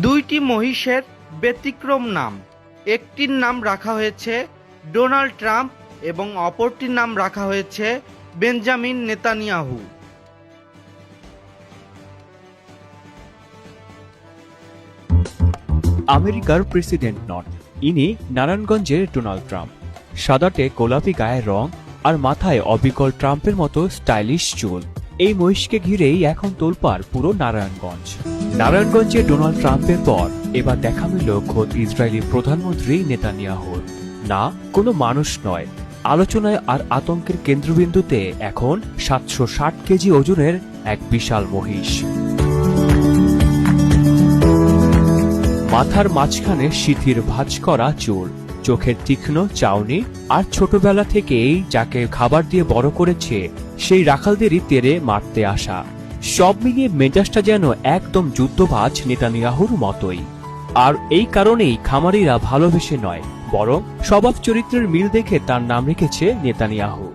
দুইটি মহিষের ব্যতিক্রম নাম, একটির নাম রাখা হয়েছে ডোনাল্ড ট্রাম্প এবং অপরটির নাম রাখা হয়েছে বেঞ্জামিন নেতানিয়াহু। আমেরিকার প্রেসিডেন্ট নন, ইনি নারায়ণগঞ্জের ডোনাল্ড ট্রাম্প। সাদাটে গোলাপি গায়ের রং আর মাথায় অবিকল ট্রাম্পের মতো স্টাইলিশ চুল। এই মহিষকে ঘিরেই এখন তোলপাড় পুরো নারায়ণগঞ্জ। নারায়ণগঞ্জে ডোনাল্ড ট্রাম্পের পর এবার দেখা মিলল খোদ ইসরায়েলি প্রধানমন্ত্রী নেতানিয়াহুর। না, কোনো মানুষ নয়, আলোচনায় আর আতঙ্কের কেন্দ্রবিন্দুতে এখন 760 কেজি ওজনের এক বিশাল মহিষ। মাথার মাঝখানে সিঁথির ভাঁজ করা চুল, চোখের তীক্ষ্ণ চাউনি, আর ছোটবেলা থেকেই যাকে খাবার দিয়ে বড় করেছে সেই রাখালদেরই তেরে মারতে আসা। সব মিলিয়ে মেজাজটা যেন একদম যুদ্ধবাজ নেতানিয়াহুর মতোই। আর এই কারণেই খামারিরা ভালোবেসে নয়, বরং স্বভাব চরিত্রের মিল দেখে তার নাম রেখেছে নেতানিয়াহু।